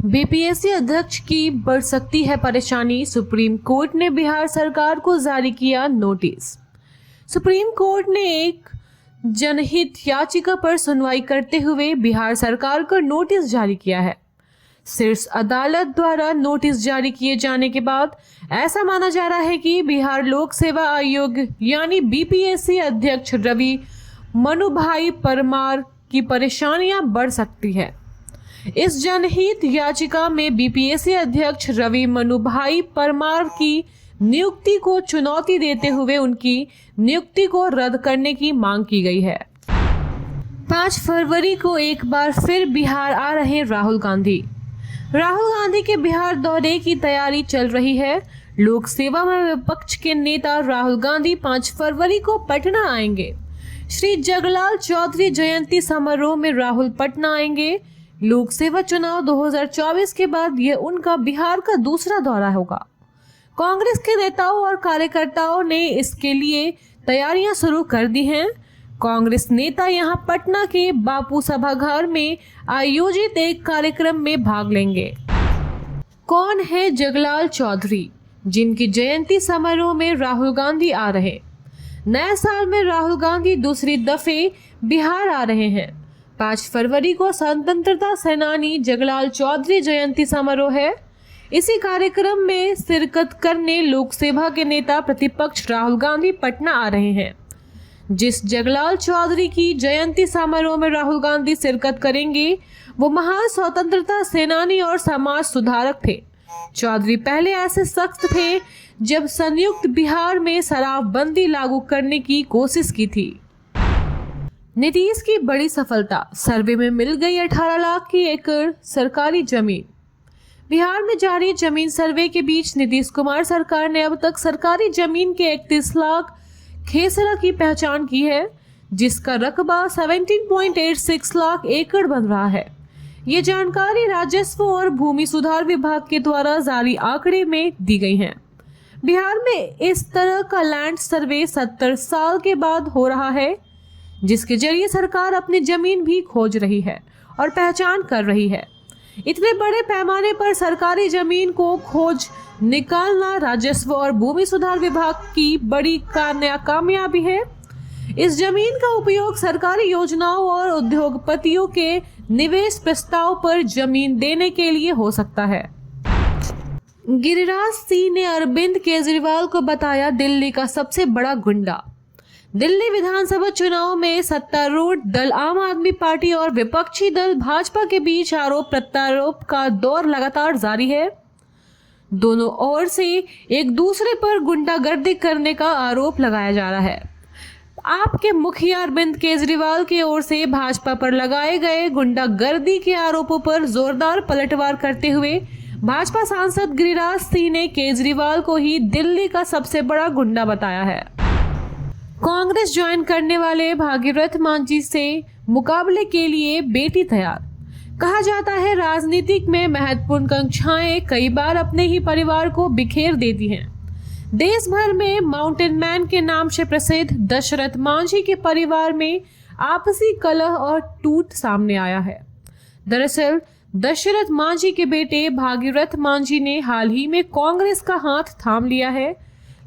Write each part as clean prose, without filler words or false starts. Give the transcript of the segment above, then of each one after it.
BPSC अध्यक्ष की बढ़ सकती है परेशानी, सुप्रीम कोर्ट ने बिहार सरकार को जारी किया नोटिस। सुप्रीम कोर्ट ने एक जनहित याचिका पर सुनवाई करते हुए बिहार सरकार को नोटिस जारी किया है। शीर्ष अदालत द्वारा नोटिस जारी किए जाने के बाद ऐसा माना जा रहा है कि बिहार लोक सेवा आयोग यानी बीपीएससी अध्यक्ष रवि मनुभाई परमार की परेशानियां बढ़ सकती है। इस जनहित याचिका में बीपीएससी अध्यक्ष रवि मनुभाई परमार की नियुक्ति को चुनौती देते हुए उनकी नियुक्ति को रद्द करने की मांग की गई है। 5 फरवरी को एक बार फिर बिहार आ रहे राहुल गांधी। राहुल गांधी के बिहार दौरे की तैयारी चल रही है। लोक सेवा में विपक्ष के नेता राहुल गांधी 5 फरवरी को पटना आएंगे। श्री जगलाल चौधरी जयंती समारोह में राहुल पटना आएंगे। लोक सेवा चुनाव 2024 के बाद यह उनका बिहार का दूसरा दौरा होगा। कांग्रेस के नेताओं और कार्यकर्ताओं ने इसके लिए तैयारियां शुरू कर दी हैं। कांग्रेस नेता यहां पटना के बापू सभागार में आयोजित एक कार्यक्रम में भाग लेंगे। कौन है जगलाल चौधरी, जिनकी जयंती समारोह में राहुल गांधी आ रहे? नए साल में राहुल गांधी दूसरी दफे बिहार आ रहे हैं। 5 फरवरी को स्वतंत्रता सेनानी जगलाल चौधरी जयंती समारोह है। इसी कार्यक्रम में शिरकत करने लोक सेवा के नेता प्रतिपक्ष राहुल गांधी पटना आ रहे हैं। जिस जगलाल चौधरी की जयंती समारोह में राहुल गांधी शिरकत करेंगे वो महान स्वतंत्रता सेनानी और समाज सुधारक थे। चौधरी पहले ऐसे शख्स थे जब संयुक्त बिहार में शराबबंदी लागू करने की कोशिश की थी। नीतीश की बड़ी सफलता, सर्वे में मिल गई 18 लाख की एकड़ सरकारी जमीन। बिहार में जारी जमीन सर्वे के बीच नीतीश कुमार सरकार ने अब तक सरकारी जमीन के 31 लाख खेसरा की पहचान की है, जिसका रकबा 17.86 लाख एकड़ बन रहा है। ये जानकारी राजस्व और भूमि सुधार विभाग के द्वारा जारी आंकड़े में दी गई है। बिहार में इस तरह का लैंड सर्वे 70 साल के बाद हो रहा है, जिसके जरिए सरकार अपनी जमीन भी खोज रही है और पहचान कर रही है। इतने बड़े पैमाने पर सरकारी जमीन को खोज निकालना राजस्व और भूमि सुधार विभाग की बड़ी कामयाबी है। इस जमीन का उपयोग सरकारी योजनाओं और उद्योगपतियों के निवेश प्रस्ताव पर जमीन देने के लिए हो सकता है। गिरिराज सिंह ने अरविंद केजरीवाल को बताया दिल्ली का सबसे बड़ा गुंडा। दिल्ली विधानसभा चुनाव में सत्तारूढ़ दल आम आदमी पार्टी और विपक्षी दल भाजपा के बीच आरोप प्रत्यारोप का दौर लगातार जारी है। दोनों ओर से एक दूसरे पर गुंडागर्दी करने का आरोप लगाया जा रहा है। आपके मुखिया अरविंद केजरीवाल की ओर से भाजपा पर लगाए गए गुंडागर्दी के आरोपों पर जोरदार पलटवार करते हुए भाजपा सांसद गिरिराज सिंह ने केजरीवाल को ही दिल्ली का सबसे बड़ा गुंडा बताया है। कांग्रेस ज्वाइन करने वाले भागीरथ मांझी से मुकाबले के लिए बेटी तैयार। कहा जाता है राजनीतिक में महत्वपूर्ण कक्षाएं कई बार अपने ही परिवार को बिखेर देती हैं। देश भर में माउंटेन मैन के नाम से प्रसिद्ध दशरथ मांझी के परिवार में आपसी कलह और टूट सामने आया है। दरअसल दशरथ मांझी के बेटे भागीरथ मांझी ने हाल ही में कांग्रेस का हाथ थाम लिया है,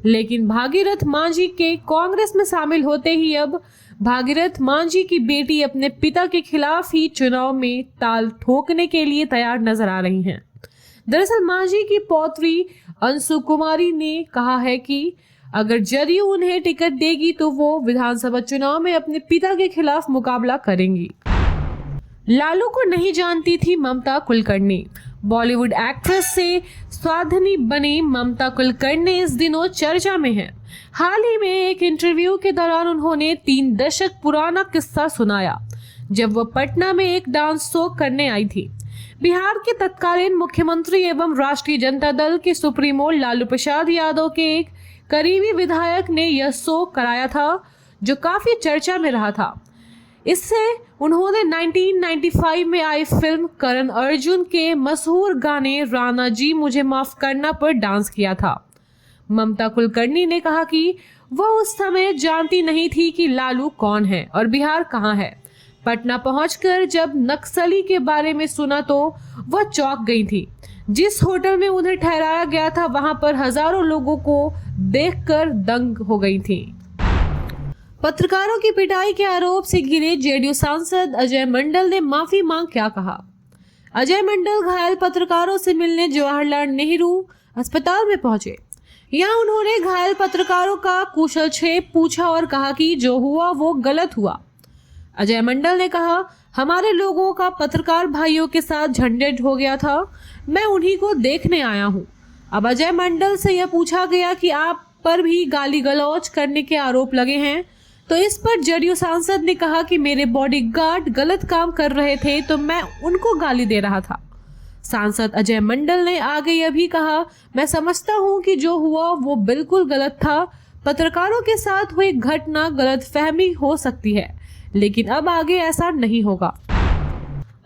लेकिन भागीरथ मांझी के कांग्रेस में शामिल होते ही अब भागीरथ मांझी की बेटी अपने पिता के खिलाफ ही चुनाव में ताल ठोकने के लिए तैयार नजर आ रही हैं। दरअसल मांझी की पौत्री अंशु कुमारी ने कहा है कि अगर जदयू उन्हें टिकट देगी तो वो विधानसभा चुनाव में अपने पिता के खिलाफ मुकाबला करेंगी। लालू को नहीं जानती थी ममता कुलकर्णी। बॉलीवुड एक्ट्रेस से साधनी बनी ममता कुलकर्णी इस दिनों चर्चा में है। हाल ही में एक इंटरव्यू के दौरान उन्होंने 3 दशक पुराना किस्सा सुनाया, जब वह पटना में एक डांस शो करने आई थी। बिहार के तत्कालीन मुख्यमंत्री एवं राष्ट्रीय जनता दल के सुप्रीमो लालू प्रसाद यादव के एक करीबी विधायक ने यह शो कराया था, जो काफी चर्चा में रहा था। इससे उन्होंने 1995 में आई फिल्म करण अर्जुन के मशहूर गाने राणा जी मुझे माफ करना पर डांस किया था। ममता कुलकर्णी ने कहा कि वह उस समय जानती नहीं थी कि लालू कौन है और बिहार कहाँ है। पटना पहुंचकर जब नक्सली के बारे में सुना तो वह चौंक गई थी। जिस होटल में उन्हें ठहराया गया था वहां पर हजारों लोगों को देखकर दंग हो गई थी। पत्रकारों की पिटाई के आरोप से घिरे जेडीयू सांसद अजय मंडल ने माफी मांग क्या कहा। अजय मंडल घायल पत्रकारों से मिलने जवाहरलाल नेहरू अस्पताल में पहुंचे। यहाँ उन्होंने घायल पत्रकारों का कुशलक्षेम पूछा और कहा कि जो हुआ वो गलत हुआ। अजय मंडल ने कहा, हमारे लोगों का पत्रकार भाइयों के साथ झंझट हो गया था, मैं उन्हीं को देखने आया हूँ। अब अजय मंडल से यह पूछा गया कि आप पर भी गाली गलौज करने के आरोप लगे हैं, तो इस पर जेडीयू सांसद ने कहा कि मेरे बॉडीगार्ड गलत काम कर रहे थे तो मैं उनको गाली दे रहा था। सांसद अजय मंडल ने आगे यह भी कहा, मैं समझता हूं कि जो हुआ वो बिल्कुल गलत था। पत्रकारों के साथ हुई घटना गलतफहमी हो सकती है, लेकिन अब आगे ऐसा नहीं होगा।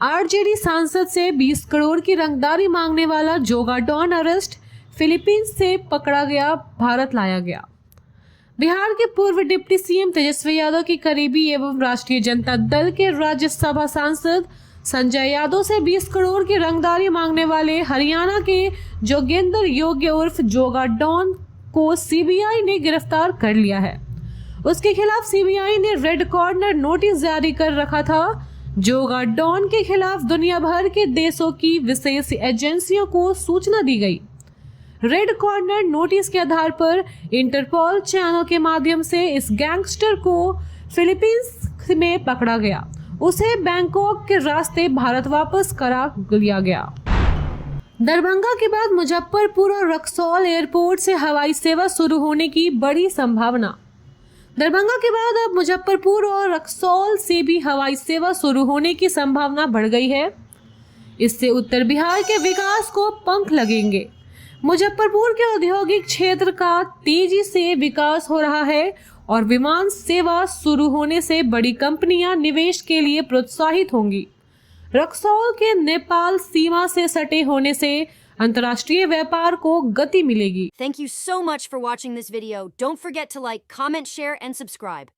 आरजेडी सांसद से 20 करोड़ की रंगदारी मांगने वाला जोगा डॉन अरेस्ट, फिलीपींस से पकड़ा गया, भारत लाया गया। बिहार के पूर्व डिप्टी सीएम तेजस्वी यादव की करीबी एवं राष्ट्रीय जनता दल के राज्यसभा सांसद संजय यादव से 20 करोड़ की रंगदारी मांगने वाले हरियाणा के जोगेंद्र योग्य उर्फ जोगा डॉन को सीबीआई ने गिरफ्तार कर लिया है। उसके खिलाफ सीबीआई ने रेड कॉर्नर नोटिस जारी कर रखा था। जोगा डॉन के खिलाफ दुनिया भर के देशों की विशेष एजेंसियों को सूचना दी गई। रेड कॉर्नर नोटिस के आधार पर इंटरपोल चैनल के माध्यम से इस गैंगस्टर को फिलीपींस में पकड़ा गया। उसे बैंकॉक के रास्ते भारत वापस करा लिया गया। दरभंगा के बाद मुजफ्फरपुर और रक्सौल एयरपोर्ट से हवाई सेवा शुरू होने की बड़ी संभावना। दरभंगा के बाद अब मुजफ्फरपुर और रक्सौल से भी हवाई सेवा शुरू होने की संभावना बढ़ गई है। इससे उत्तर बिहार के विकास को पंख लगेंगे। मुजफ्फरपुर के औद्योगिक क्षेत्र का तेजी से विकास हो रहा है और विमान सेवा शुरू होने से बड़ी कंपनियां निवेश के लिए प्रोत्साहित होंगी। रक्सौल के नेपाल सीमा से सटे होने से अंतर्राष्ट्रीय व्यापार को गति मिलेगी। Thank you so much for watching this video. Don't forget to like, comment, share and subscribe.